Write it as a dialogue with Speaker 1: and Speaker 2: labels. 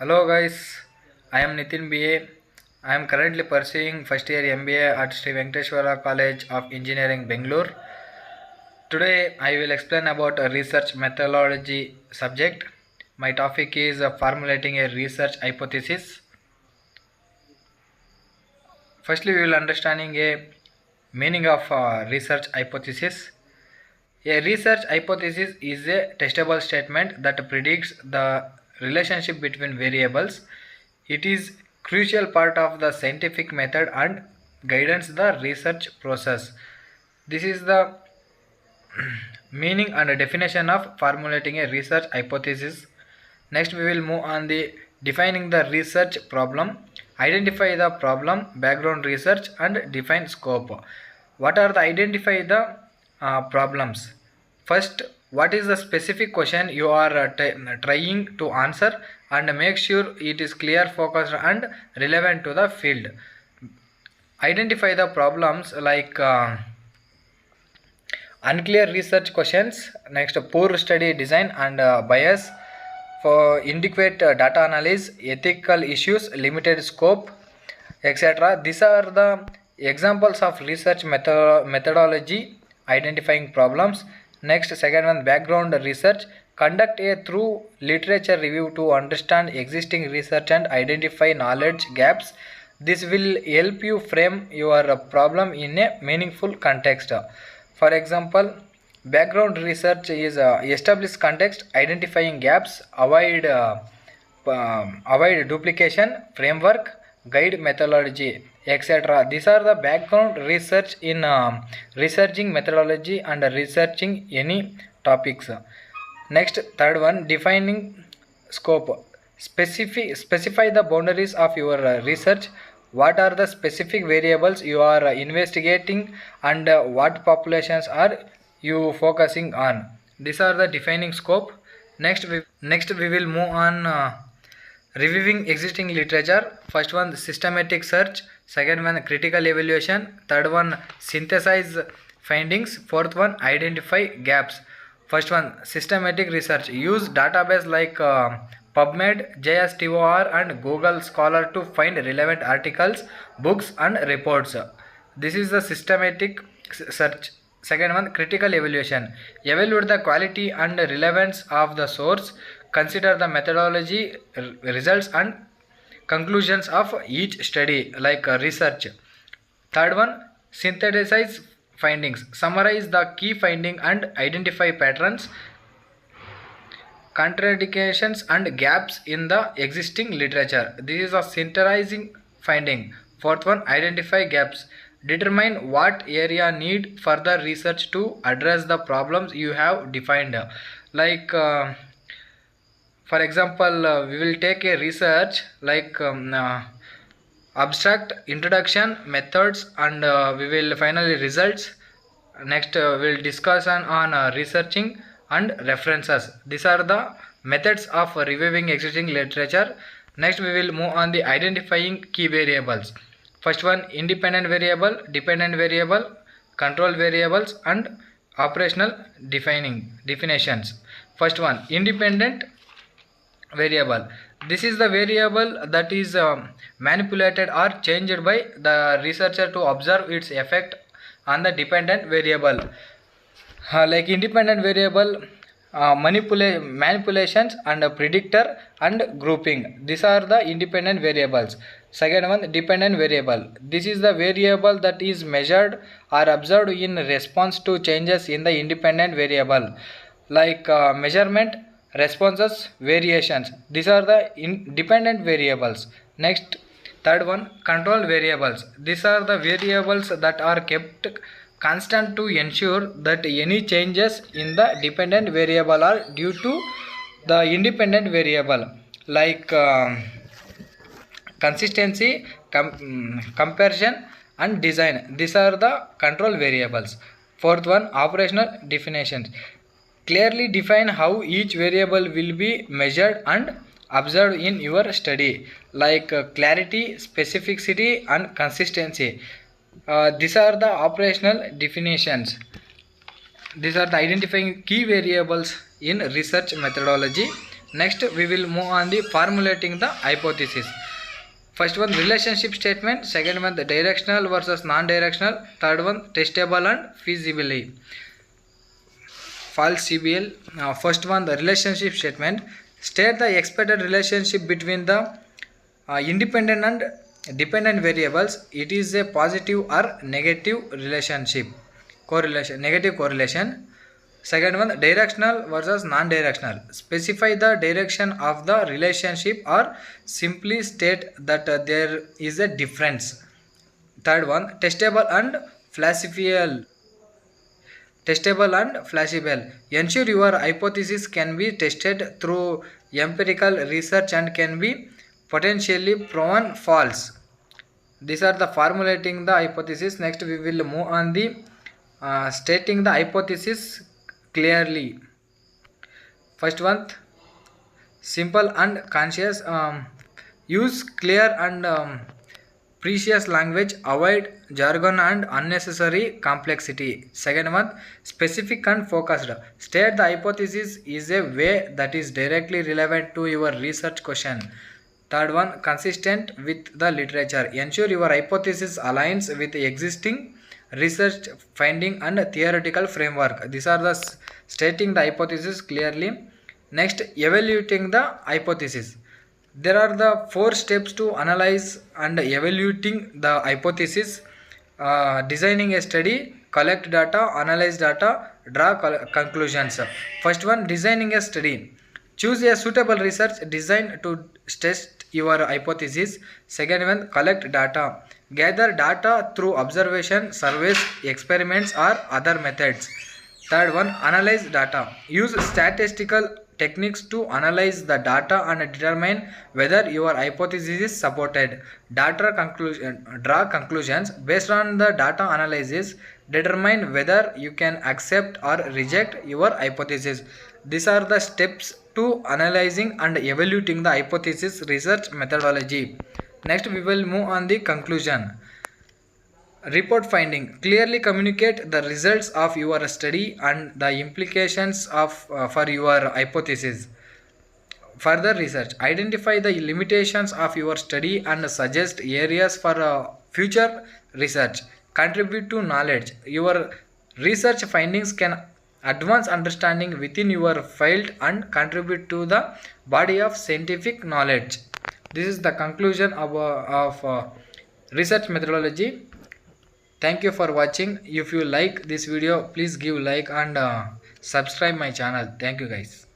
Speaker 1: Hello guys, I am Nitin BA. I am currently pursuing first year MBA at Sri Venkateshwara College of Engineering, Bangalore. Today I will explain about a research methodology subject. My topic is formulating a research hypothesis. Firstly, we will understanding a meaning of research hypothesis. A research hypothesis is a testable statement that predicts the relationship between variables. It is crucial part of the scientific method and guidance the research process. This is the meaning and definition of formulating a research hypothesis. Next we will move on the defining the research problem. Identify the problem, background research and define scope. What are the identify the problems? First, what is the specific question you are trying to answer, and make sure it is clear, focused and relevant to the field. Identify the problems like unclear research questions, next poor study design and bias, for inadequate data analysis, ethical issues, limited scope, etc. These are the examples of research methodology identifying problems. Next, second one, background research. Conduct a thorough literature review to understand existing research and identify knowledge gaps. This will help you frame your problem in a meaningful context. For example, background research is establish context, identifying gaps, avoid duplication, framework, guide methodology, etc. These are the background research in researching methodology and researching any topics. Next, third one, defining scope. Specify the boundaries of your research. What are the specific variables you are investigating, and what populations are you focusing on? These are the defining scope. Next we will move on reviewing existing literature. First one, systematic search. Second one, critical evaluation. Third one, synthesize findings. Fourth one, identify gaps. First one, systematic research. Use database like PubMed, JSTOR and Google Scholar to find relevant articles, books and reports. This is the systematic search. Second one, critical evaluation. Evaluate the quality and relevance of the source. Consider the methodology, results and conclusions of each study like research. Third one, synthesize findings. Summarize the key finding and identify patterns, contradictions and gaps in the existing literature. This is a synthesizing finding. Fourth one, identify gaps. Determine what area need further research to address the problems you have defined. Like for example, we will take a research like abstract, introduction, methods and we will finally results. Next we will discuss on researching and references. These are the methods of reviewing existing literature. Next we will move on the identifying key variables. First one, independent variable, dependent variable, control variables and operational definitions. First one, independent variable. This is the variable that is manipulated or changed by the researcher to observe its effect on the dependent variable. Like independent variable, manipulations and a predictor and grouping. These are the independent variables. Second one, dependent variable. This is the variable that is measured or observed in response to changes in the independent variable, like measurement, responses, variations. These are the independent variables. Next, third one, control variables. These are the variables that are kept constant to ensure that any changes in the dependent variable are due to the independent variable, like consistency, comparison and design. These are the control variables. Fourth one, operational definitions. Clearly define how each variable will be measured and observed in your study, like clarity, specificity and consistency. These are the operational definitions. These are the identifying key variables in research methodology. Next, we will move on the formulating the hypothesis. First one, relationship statement. Second one, the directional versus non-directional. Third one, testable and feasibility. Falsible. First one, the relationship statement. State the expected relationship between the independent and dependent variables. It is a positive or negative relationship. Correlation, negative correlation. Second one, directional versus non-directional. Specify the direction of the relationship or simply state that there is a difference. Third one, testable and falsifiable. Testable and flexible. Ensure your hypothesis can be tested through empirical research and can be potentially proven false. These are the formulating the hypothesis. Next, we will move on the stating the hypothesis clearly. First one, simple and conscious. Use clear and precious language, avoid jargon and unnecessary complexity. Second one, specific and focused. State the hypothesis is a way that is directly relevant to your research question. Third one, consistent with the literature. Ensure your hypothesis aligns with existing research finding and theoretical framework. These are the stating the hypothesis clearly. Next, evaluating the hypothesis. There are the 4 steps to analyze and evaluating the hypothesis. Designing a study, collect data, analyze data, draw conclusions. First one, designing a study. Choose a suitable research design to test your hypothesis. Second one, collect data. Gather data through observation, surveys, experiments or other methods. Third one, analyze data. Use statistical techniques to analyze the data and determine whether your hypothesis is supported. Draw conclusions based on the data analysis. Determine whether you can accept or reject your hypothesis. These are the steps to analyzing and evaluating the hypothesis research methodology. Next, we will move on the conclusion. Report finding. Clearly communicate the results of your study and the implications of for your hypothesis. Further research. Identify the limitations of your study and suggest areas for future research. Contribute to knowledge. Your research findings can advance understanding within your field and contribute to the body of scientific knowledge. This is the conclusion of research methodology. Thank you for watching. If you like this video, please give like and subscribe my channel. Thank you guys.